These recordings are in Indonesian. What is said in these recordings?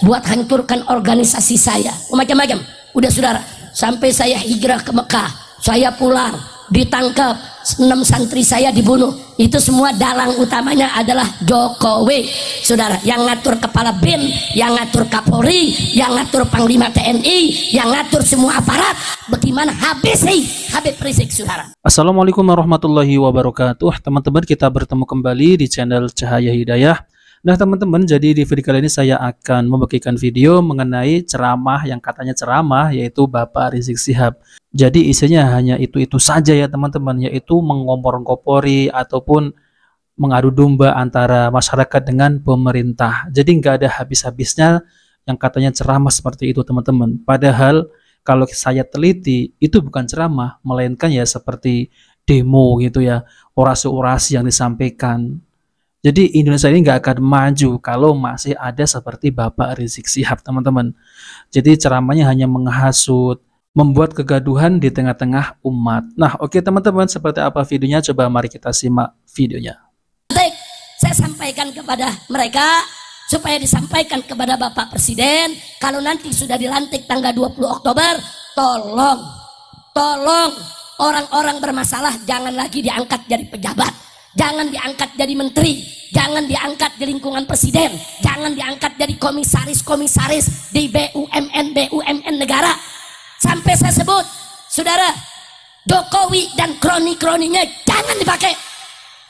buat hancurkan organisasi saya, macam-macam. Udah saudara, sampai saya hijrah ke Mekah, saya pulang, ditangkap, 6 santri saya dibunuh. Itu semua dalang utamanya adalah Jokowi, saudara. Yang ngatur kepala BIN, yang ngatur Kapolri, yang ngatur Panglima TNI, yang ngatur semua aparat. Bagaimana habis Habib Rizik, saudara. Assalamualaikum warahmatullahi wabarakatuh. Teman-teman, kita bertemu kembali di channel Cahaya Hidayah. Nah teman-teman, jadi di video kali ini saya akan membagikan video mengenai ceramah yang katanya ceramah, yaitu Bapak Rizik Syihab. Jadi isinya hanya itu-itu saja ya teman-teman, yaitu mengompor-ngompori ataupun mengadu domba antara masyarakat dengan pemerintah. Jadi nggak ada habis-habisnya yang katanya ceramah seperti itu teman-teman. Padahal kalau saya teliti, itu bukan ceramah, melainkan ya seperti demo gitu ya, orasi-orasi yang disampaikan. Jadi Indonesia ini nggak akan maju kalau masih ada seperti Bapak Rizik Syihab teman-teman. Jadi ceramahnya hanya menghasut, membuat kegaduhan di tengah-tengah umat. Nah oke teman-teman, seperti apa videonya? Coba mari kita simak videonya. Saya sampaikan kepada mereka supaya disampaikan kepada Bapak Presiden, kalau nanti sudah dilantik tanggal 20 Oktober, tolong orang-orang bermasalah jangan lagi diangkat jadi pejabat, jangan diangkat jadi menteri, jangan diangkat di lingkungan presiden, jangan diangkat jadi komisaris-komisaris di BUMN negara. Sampai saya sebut, saudara, Jokowi dan kroni-kroninya jangan dipakai.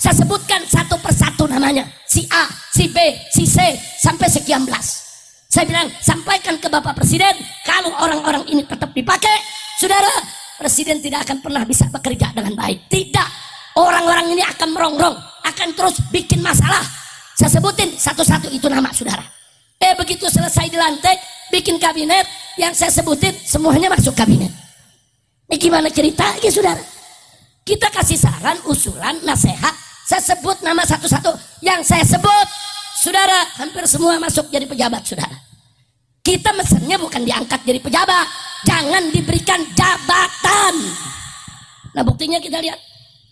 Saya sebutkan satu persatu namanya, si A, si B, si C, sampai sekian belas. Saya bilang, sampaikan ke Bapak Presiden, kalau orang-orang ini tetap dipakai, saudara, Presiden tidak akan pernah bisa bekerja dengan baik. Tidak, orang-orang ini akan merongrong, akan terus bikin masalah. Saya sebutin satu-satu itu nama, saudara. Begitu selesai dilantik, bikin kabinet, yang saya sebutin semuanya masuk kabinet. Ini gimana ceritanya, saudara? Kita kasih saran, usulan, nasihat. Saya sebut nama satu-satu. Yang saya sebut, saudara, hampir semua masuk jadi pejabat, saudara. Kita mesennya bukan diangkat jadi pejabat, jangan diberikan jabatan. Nah buktinya kita lihat,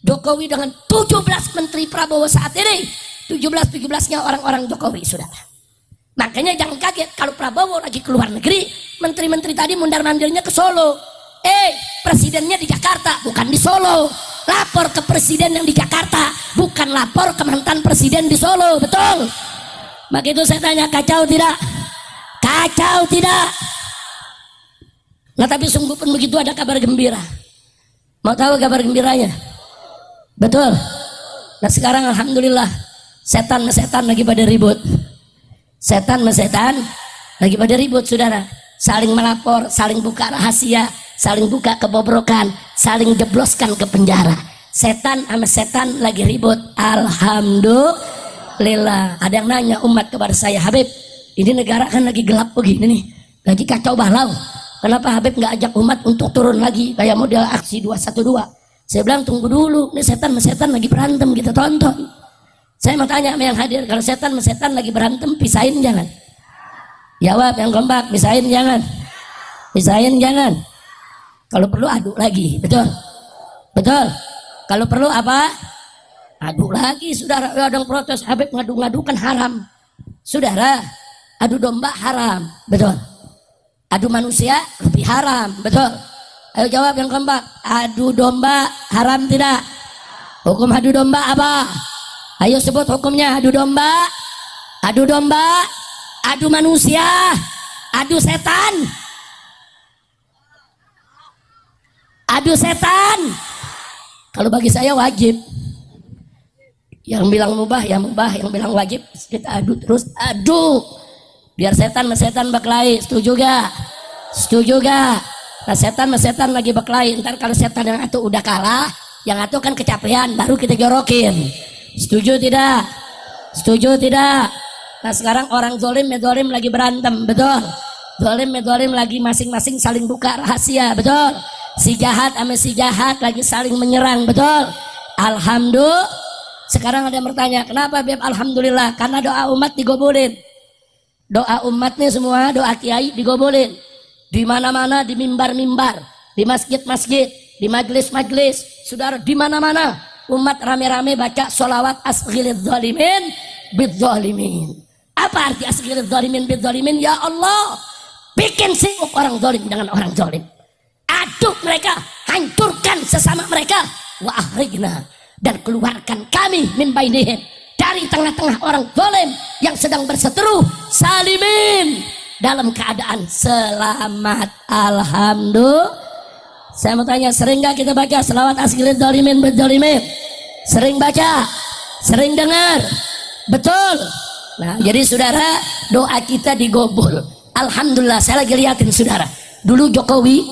Jokowi dengan 17 menteri Prabowo saat ini, 17-17-nya orang-orang Jokowi, saudara. Makanya jangan kaget kalau Prabowo lagi keluar negeri, menteri-menteri tadi mundar-mandirnya ke Solo. Presidennya di Jakarta, bukan di Solo. Lapor ke presiden yang di Jakarta, bukan lapor ke mantan presiden di Solo, betul? Maka itu saya tanya, kacau tidak? Kacau tidak? Nah tapi sungguh pun begitu, ada kabar gembira. Mau tahu kabar gembiranya? Betul. Nah sekarang alhamdulillah, setan lagi pada ribut. Setan lagi pada ribut, saudara. Saling melapor, saling buka rahasia, saling buka kebobrokan, saling jebloskan ke penjara. Setan sama setan lagi ribut. Alhamdulillah. Ada yang nanya umat kepada saya, Habib, ini negara kan lagi gelap begini nih, lagi kacau balau. Kenapa Habib nggak ajak umat untuk turun lagi kayak model aksi 212? Saya bilang tunggu dulu, ini setan sama setan lagi berantem, kita tonton. Saya mau tanya sama yang hadir, kalau setan sama setan lagi berantem, pisahin jangan? Jawab yang kompak, pisahin jangan? Pisahin jangan? Kalau perlu adu lagi, betul? Betul? Kalau perlu apa? Adu lagi, saudara. Ada yang protes, Habib ngadu-ngadu kan haram. Saudara, adu domba haram, betul? Adu manusia lebih haram, betul? Ayo jawab yang kompak, adu domba haram tidak? Hukum adu domba apa? Ayo sebut hukumnya. Adu domba, adu manusia, adu setan. Adu setan. Kalau bagi saya wajib. Yang bilang mubah ya mubah, yang bilang wajib kita adu terus, adu. Biar setan sama setan berkelahi, setuju gak? Setuju gak? Nah setan sama setan lagi berkelahi. Ntar kalau setan yang atu udah kalah, yang atu kan kecapean, baru kita jorokin. Setuju tidak? Setuju tidak? Nah sekarang orang zolim medzolim lagi berantem, betul? Zolim medzolim lagi masing-masing saling buka rahasia, betul? Si jahat sama si jahat lagi saling menyerang, betul? Alhamdulillah. Sekarang ada yang bertanya, kenapa Beb? Alhamdulillah, karena doa umat digobulin. Doa umatnya semua, doa kiai digobulin. Di mana-mana, di mimbar-mimbar, di masjid-masjid, di majlis-majlis, saudara, di mana-mana umat rame-rame baca sholawat asghilidz zalimin bidzalimin. Apa arti asghiril zalimin bidzalimin? Ya Allah, bikin sibuk orang zalim dengan orang zalim. Aduk mereka, hancurkan sesama mereka. Wa akhrijna, dan keluarkan kami min bainihim, dari tengah-tengah orang zalim yang sedang berseteru, salimin, dalam keadaan selamat. Alhamdulillah. Saya mau tanya, sering gak kita baca selawat asghiril zalimin bidzalimin? Sering baca? Sering dengar? Betul. Nah, jadi saudara, doa kita digobul. Alhamdulillah. Saya lagi liatin saudara, dulu Jokowi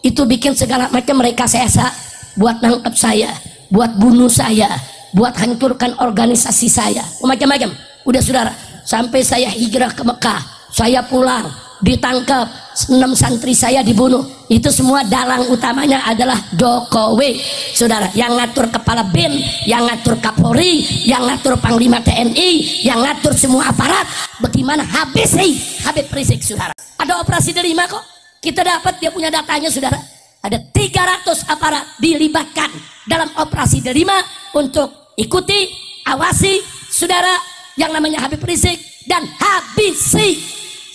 itu bikin segala macam rekayasa buat nangkep saya, buat bunuh saya, buat hancurkan organisasi saya, macam-macam. Udah saudara, sampai saya hijrah ke Mekah, saya pulang, ditangkap, 6 santri saya dibunuh. Itu semua dalang utamanya adalah Jokowi, saudara, yang ngatur kepala BIN, yang ngatur Kapolri, yang ngatur Panglima TNI, yang ngatur semua aparat. Bagaimana habis Habib Rizik, saudara. Ada operasi Delima kok, kita dapat, dia punya datanya, saudara. Ada 300 aparat dilibatkan dalam operasi Delima untuk ikuti, awasi, saudara, yang namanya Habib Rizik dan habisi,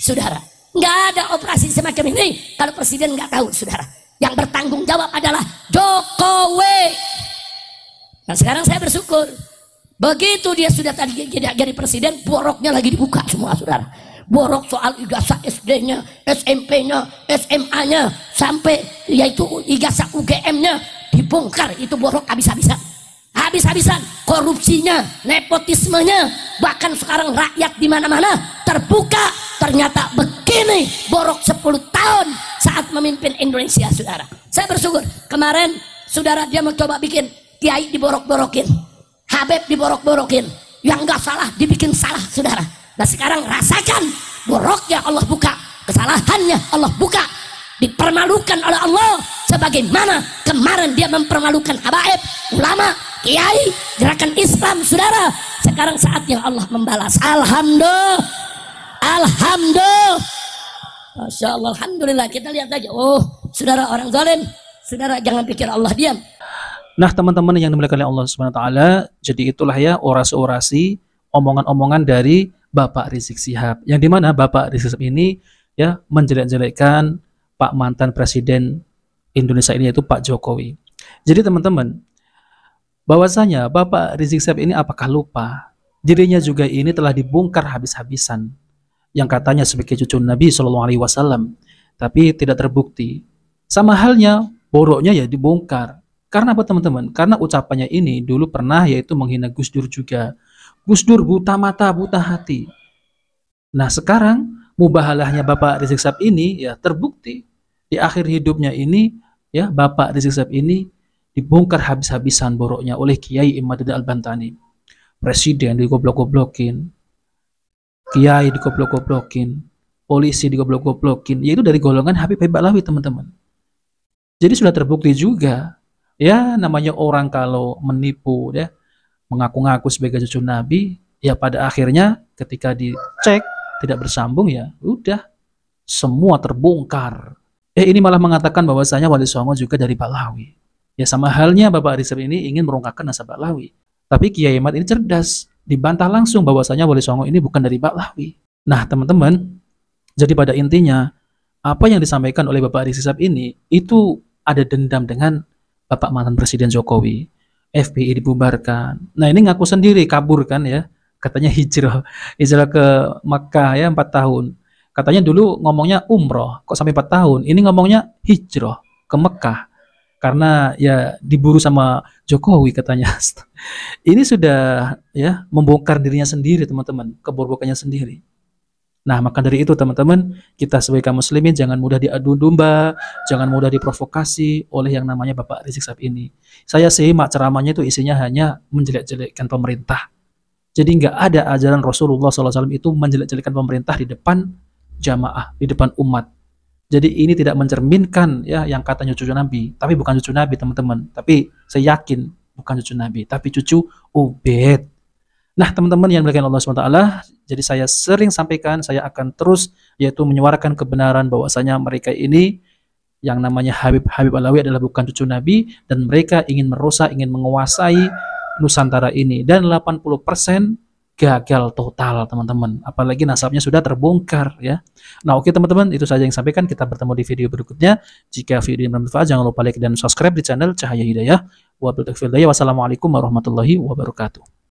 saudara. Nggak ada operasi semacam ini kalau presiden nggak tahu, saudara. Yang bertanggung jawab adalah Jokowi. Nah, sekarang saya bersyukur, begitu dia sudah tadi jadi presiden, boroknya lagi dibuka semua, saudara. Borok soal ijazah SD-nya, SMP-nya, SMA-nya, sampai yaitu ijazah UGM-nya dibongkar. Itu borok habis-habisan. Habis-habisan, korupsinya, nepotismenya, bahkan sekarang rakyat di mana-mana terbuka. Ternyata begini borok 10 tahun saat memimpin Indonesia, saudara. Saya bersyukur kemarin, saudara, dia mencoba bikin kiai diborok-borokin, Habib diborok-borokin, yang nggak salah dibikin salah, saudara. Nah, sekarang rasakan boroknya Allah buka, kesalahannya Allah buka, dipermalukan oleh Allah sebagaimana kemarin dia mempermalukan habaib, ulama, kiai, gerakan Islam, saudara. Sekarang saatnya Allah membalas. Alhamdulillah. Alhamdulillah. Masya Allah, alhamdulillah. Kita lihat aja, oh saudara, orang zalim, saudara, jangan pikir Allah diam. Nah, teman-teman yang dimuliakan oleh Allah Subhanahu wa taala, jadi itulah ya orasi-orasi, omongan-omongan dari Bapak Rizik Syihab, yang dimana Bapak Rizik Syihab ini ya menjelek-jelekkan Pak mantan Presiden Indonesia ini, yaitu Pak Jokowi. Jadi teman-teman, bahwasanya Bapak Rizik Syihab ini apakah lupa dirinya juga ini telah dibongkar habis-habisan, yang katanya sebagai cucu Nabi Shallallahu Alaihi Wasallam, tapi tidak terbukti. Sama halnya boroknya ya dibongkar. Karena apa teman-teman? Karena ucapannya ini dulu pernah yaitu menghina Gus Dur juga. Gus Dur buta mata, buta hati. Nah, sekarang mubahalahnya Bapak Rizik Syihab ini ya terbukti. Di akhir hidupnya ini ya Bapak Rizik Syihab ini dibongkar habis-habisan boroknya oleh Kiai Imam Al-Bantani. Presiden digoblok-goblokin, kiai digoblok-goblokin, polisi digoblok-goblokin, yaitu dari golongan Habib Ba'lawi, teman-teman. Jadi sudah terbukti juga, ya namanya orang kalau menipu, ya mengaku-ngaku sebagai cucu Nabi, ya pada akhirnya ketika dicek tidak bersambung, ya udah semua terbongkar. Ini malah mengatakan bahwasanya Wali Songo juga dari Ba'lawi. Ya sama halnya Bapak Rizik ini ingin merongkakkan nasab Ba'lawi. Tapi Kiai Imad ini cerdas, dibantah langsung bahwasanya Wali Songo ini bukan dari Ba'lawi. Nah, teman-teman, jadi pada intinya apa yang disampaikan oleh Bapak Rizik Syihab ini itu ada dendam dengan Bapak mantan Presiden Jokowi. FPI dibubarkan. Nah, ini ngaku sendiri kabur kan ya. Katanya hijrah ke Makkah ya 4 tahun. Katanya dulu ngomongnya umroh, kok sampai 4 tahun. Ini ngomongnya hijrah ke Makkah. Karena ya diburu sama Jokowi katanya. Ini sudah ya membongkar dirinya sendiri, teman-teman, keborbokannya sendiri. Nah, maka dari itu teman-teman, kita sebagai kaum muslimin jangan mudah diadu domba, jangan mudah diprovokasi oleh yang namanya Bapak Rizik Syihab ini. Saya simak ceramahnya itu isinya hanya menjelek-jelekkan pemerintah. Jadi nggak ada ajaran Rasulullah SAW itu menjelek-jelekkan pemerintah di depan jamaah, di depan umat. Jadi ini tidak mencerminkan ya yang katanya cucu Nabi, tapi bukan cucu Nabi, teman-teman. Tapi saya yakin bukan cucu Nabi, tapi cucu Ubed. Nah, teman-teman yang dimuliakan Allah SWT, jadi saya sering sampaikan, saya akan terus yaitu menyuarakan kebenaran bahwasanya mereka ini yang namanya Habib Ba'lawi adalah bukan cucu Nabi, dan mereka ingin merusak, ingin menguasai Nusantara ini. Dan 80% gagal total teman-teman, apalagi nasabnya sudah terbongkar ya. Nah oke teman-teman, itu saja yang sampaikan, kita bertemu di video berikutnya. Jika video ini bermanfaat jangan lupa like dan subscribe di channel Cahaya Hidayah. Wassalamualaikum warahmatullahi wabarakatuh.